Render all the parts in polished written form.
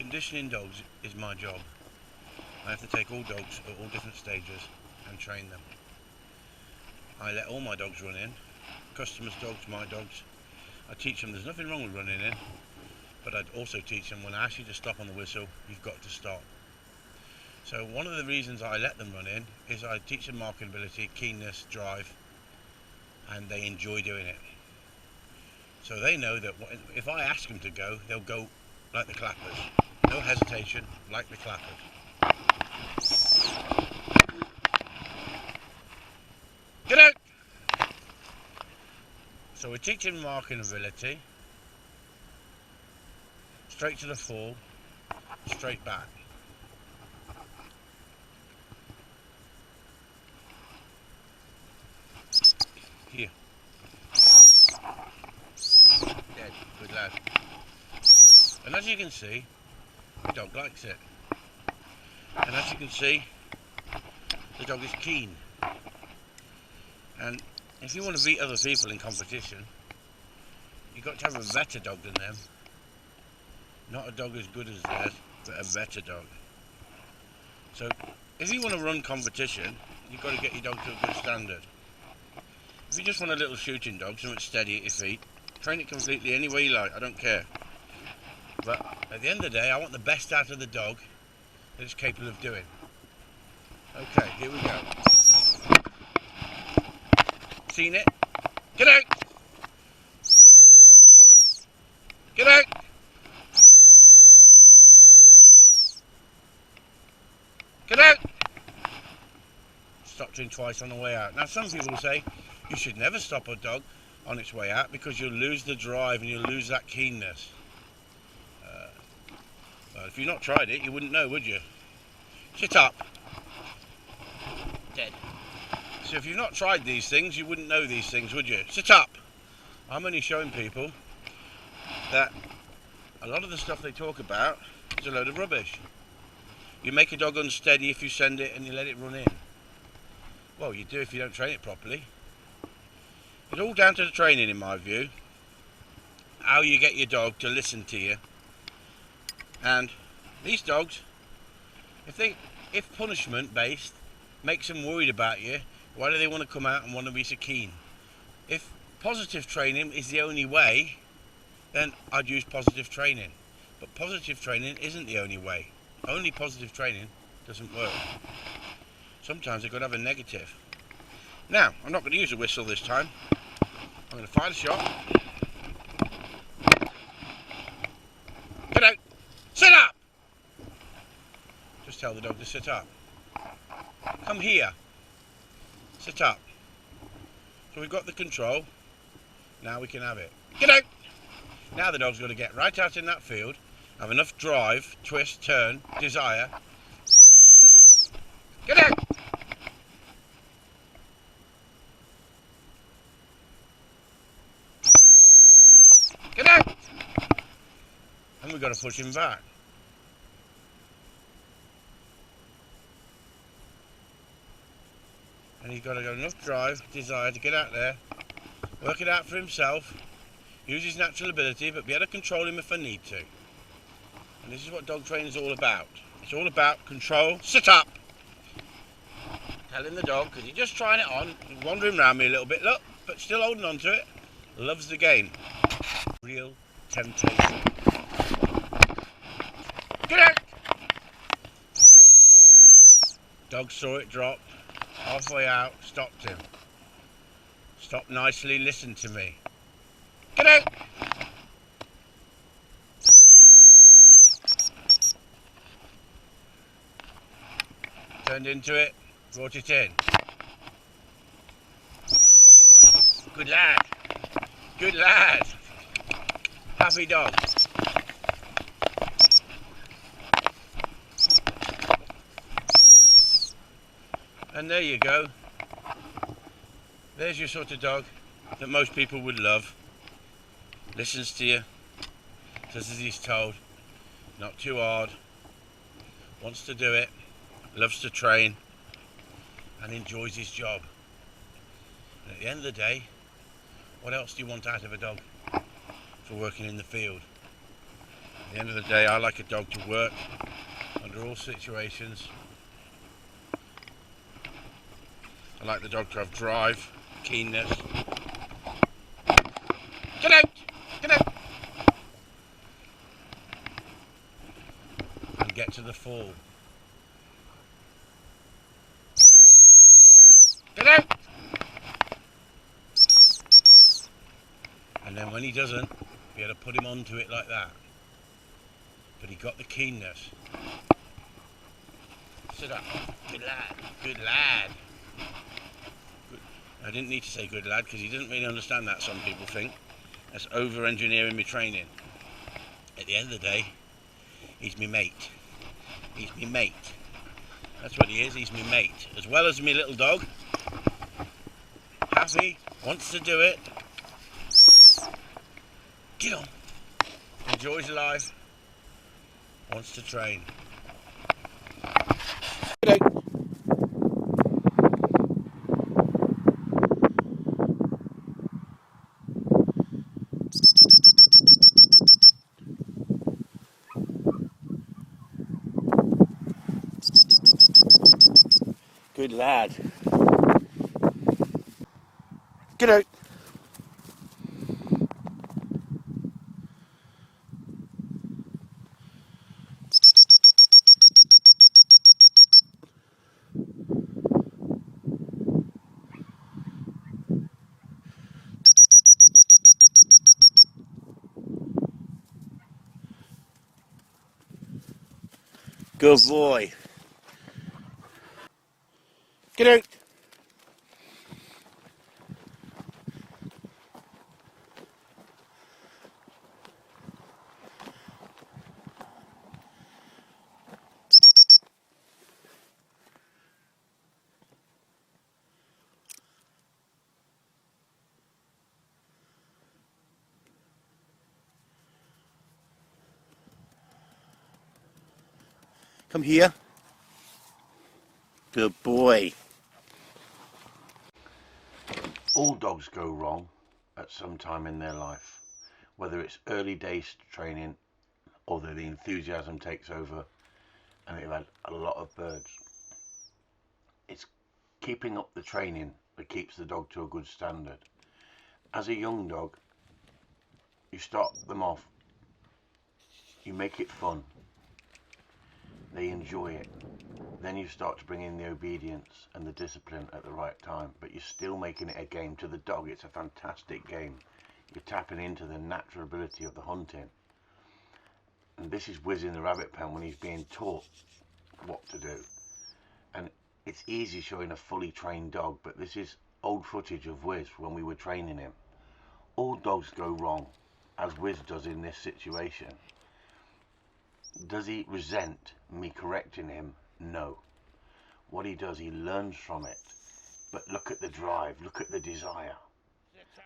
Conditioning dogs is my job. I have to take all dogs at all different stages and train them. I let all my dogs run in, customers' dogs, my dogs. I teach them there's nothing wrong with running in, but I'd also teach them when I ask you to stop on the whistle, you've got to stop. So one of the reasons I let them run in is I teach them marking ability, keenness, drive, and they enjoy doing it. So they know that if I ask them to go, they'll go like the clappers. No hesitation, like the clappers. Get out! So we're teaching marking ability, straight to the fall, straight back. Here. Dead. Good lad. And as you can see, the dog likes it. And as you can see, the dog is keen. And if you want to beat other people in competition, you've got to have a better dog than them. Not a dog as good as theirs, but a better dog. So if you want to run competition, you've got to get your dog to a good standard. If you just want a little shooting dog, something steady at your feet, train it completely any way you like, I don't care. But at the end of the day, I want the best out of the dog that it's capable of doing. Okay, here we go. Seen it? Get out! Get out! Get out! Stopped him twice on the way out. Now some people say you should never stop a dog on its way out because you'll lose the drive and you'll lose that keenness. Well, if you've not tried it, you wouldn't know, would you? Sit up. Dead. So if you've not tried these things, you wouldn't know these things, would you? Sit up. I'm only showing people that a lot of the stuff they talk about is a load of rubbish. You make a dog unsteady if you send it and you let it run in. Well, you do if you don't train it properly. It's all down to the training, in my view. How you get your dog to listen to you. And these dogs, if punishment based makes them worried about you, why do they want to come out and want to be so keen? If positive training is the only way, then I'd use positive training. But positive training isn't the only way. Only positive training doesn't work. Sometimes they've got to have a negative. Now, I'm not going to use a whistle this time. I'm going to fire the shot. Get out! Sit up! Just tell the dog to sit up. Come here. Sit up. So we've got the control. Now we can have it. Get out! Now the dog's got to get right out in that field, have enough drive, twist, turn, desire. Get out! Get out! And we've got to push him back. And he's got to get enough drive, desire to get out there, work it out for himself, use his natural ability, but be able to control him if I need to. And this is what dog training is all about. It's all about control. Sit up! Telling the dog, because he's just trying it on, he's wandering around me a little bit, look, but still holding on to it. Loves the game. Real temptation. Get out! Dog saw it drop. Halfway out, stopped him. Stop nicely, listen to me. Get out! Turned into it, brought it in. Good lad. Good lad. Happy dog. And there you go. There's your sort of dog that most people would love. Listens to you, does as he's told, not too hard, wants to do it, loves to train, and enjoys his job. And at the end of the day, what else do you want out of a dog for working in the field? At the end of the day, I like a dog to work under all situations. I like the dog to have drive, keenness. Get out! Get out! And get to the fall. Get out! And then when he doesn't, be able to put him onto it like that. But he got the keenness. Sit up. Good lad. Good lad. Good. I didn't need to say good lad because he didn't really understand that, some people think. That's over-engineering my training. At the end of the day, he's me mate. He's me mate. That's what he is, he's me mate. As well as me little dog. Happy, wants to do it. Get on. Enjoys life. Wants to train. Good out. Good lad. Get out. Good boy. Get out. Come here. Good boy. All dogs go wrong at some time in their life, whether it's early days training or the enthusiasm takes over and they've had a lot of birds. It's keeping up the training that keeps the dog to a good standard. As a young dog, you start them off, you make it fun, they enjoy it. Then you start to bring in the obedience and the discipline at the right time, but you're still making it a game. To the dog, it's a fantastic game. You're tapping into the natural ability of the hunting. And this is Wizz in the rabbit pen when he's being taught what to do. And it's easy showing a fully trained dog, but this is old footage of Wizz when we were training him. All dogs go wrong, as Wizz does in this situation. Does he resent me correcting him? No. What he does, he learns from it. But look at the drive, look at the desire.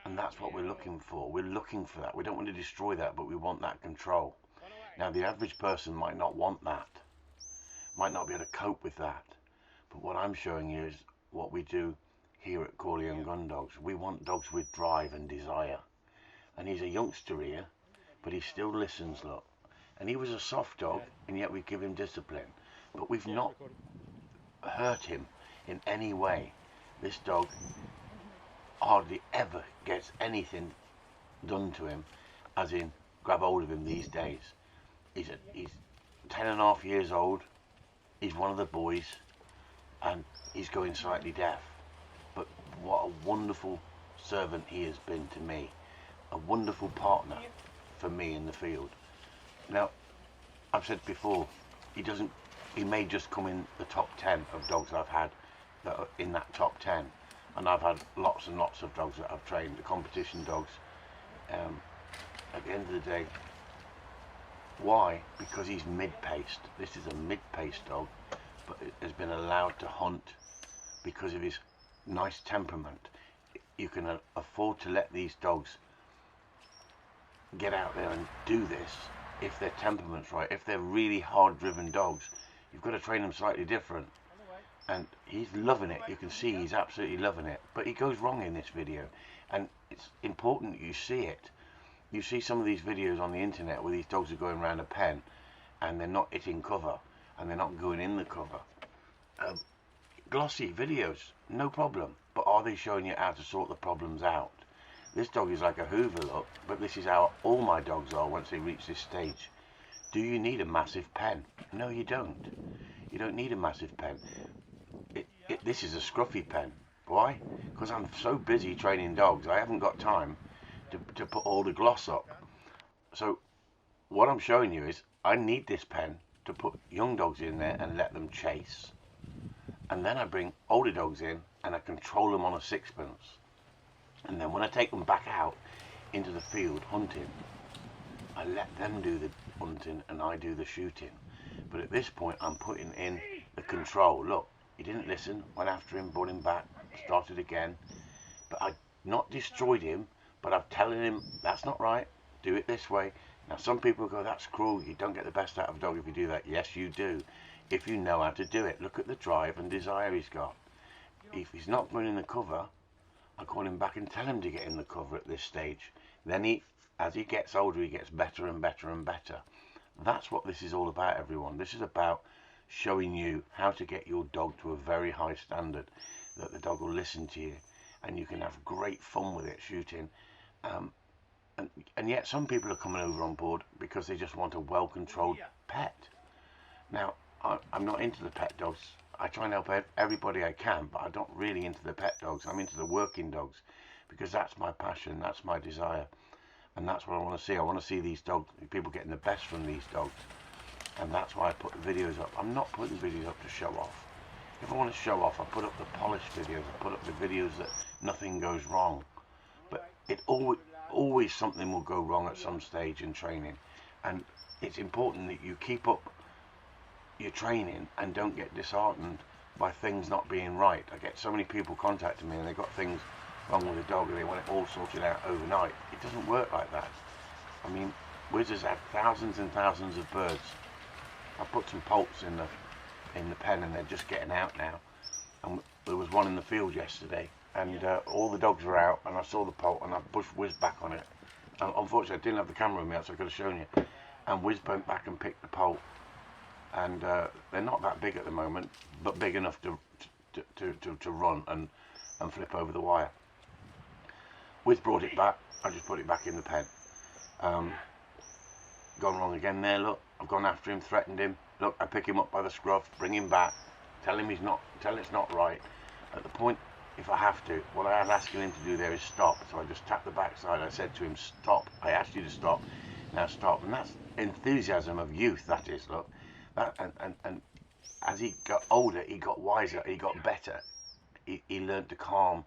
And that's what we're looking for. We're looking for that. We don't want to destroy that, but we want that control. Now, the average person might not want that, might not be able to cope with that. But what I'm showing you is what we do here at Corley and Gundogs. We want dogs with drive and desire. And he's a youngster here, but he still listens, look. And he was a soft dog, and yet we give him discipline. But we've not hurt him in any way. This dog hardly ever gets anything done to him, as in grab hold of him these days. He's 10 and a half years old. He's one of the boys, and he's going slightly deaf. But what a wonderful servant he has been to me. A wonderful partner for me in the field. Now, I've said before, he may just come in the top 10 of dogs I've had that are in that top 10. And I've had lots and lots of dogs that I've trained, the competition dogs. At the end of the day, why? Because he's mid-paced. This is a mid-paced dog, but it has been allowed to hunt because of his nice temperament. You can afford to let these dogs get out there and do this if their temperament's right. If they're really hard-driven dogs, you've got to train them slightly different. And he's loving it. You can see he's absolutely loving it. But he goes wrong in this video, and it's important you see it. you see some of these videos on the internet where these dogs are going around a pen and they're not hitting cover and they're not going in the cover. Glossy videos, no problem, but are they showing you how to sort the problems out? This dog is like a Hoover, look, but this is how all my dogs are once they reach this stage. Do you need a massive pen? No, you don't. You don't need a massive pen. This is a scruffy pen. Why? Because I'm so busy training dogs, I haven't got time to put all the gloss up. So what I'm showing you is I need this pen to put young dogs in there and let them chase. And then I bring older dogs in and I control them on a sixpence. And then when I take them back out into the field hunting, I let them do the hunting and I do the shooting. But at this point I'm putting in the control. Look, he didn't listen, went after him, brought him back, started again. But I not destroyed him, but I'm telling him that's not right, do it this way. Now some people go, that's cruel, you don't get the best out of a dog if you do that. Yes, you do, if you know how to do it. Look at the drive and desire he's got. If he's not going in the cover, I call him back and tell him to get in the cover at this stage. Then as he gets older, he gets better and better and better. That's what this is all about, everyone. This is about showing you how to get your dog to a very high standard, that the dog will listen to you and you can have great fun with it shooting. And yet some people are coming over on board because they just want a well-controlled pet. Now, I'm not into the pet dogs. I try and help everybody I can, but I'm not really into the pet dogs. I'm into the working dogs because that's my passion, that's my desire, and that's what I want to see. I want to see these dogs, people getting the best from these dogs, and that's why I put the videos up. I'm not putting videos up to show off. If I want to show off, I put up the polished videos, I put up the videos that nothing goes wrong. But it always something will go wrong at some stage in training, and it's important that you keep up your training and don't get disheartened by things not being right. I get so many people contacting me and they've got things wrong with the dog and they want it all sorted out overnight. It doesn't work like that. I mean, Wizz has had thousands and thousands of birds. I put some poults in the pen and they're just getting out now. And there was one in the field yesterday and all the dogs were out and I saw the poult and I pushed Wizz back on it. And unfortunately I didn't have the camera with me, so I could have shown you. And Wizz went back and picked the poult. And they're not that big at the moment, but big enough to run and flip over the wire. Wizz brought it back, I just put it back in the pen. Gone wrong again there, look, I've gone after him, threatened him. Look, I pick him up by the scruff, bring him back, tell him it's not right. At the point, if I have to, what I was asking him to do there is stop. So I just tapped the backside, I said to him, stop, I asked you to stop, now stop. And that's enthusiasm of youth, that is, look. And as he got older, he got wiser, he got better. He learned to calm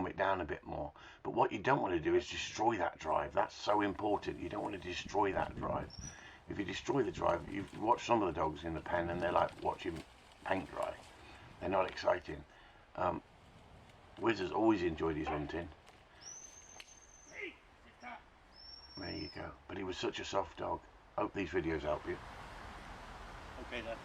it down a bit more. But what you don't want to do is destroy that drive. That's so important. You don't want to destroy that drive. If you destroy the drive, you watch some of the dogs in the pen and they're like watching paint dry. They're not exciting. Wizz has always enjoyed his hunting. There you go. But he was such a soft dog. Hope these videos help you. Okay then.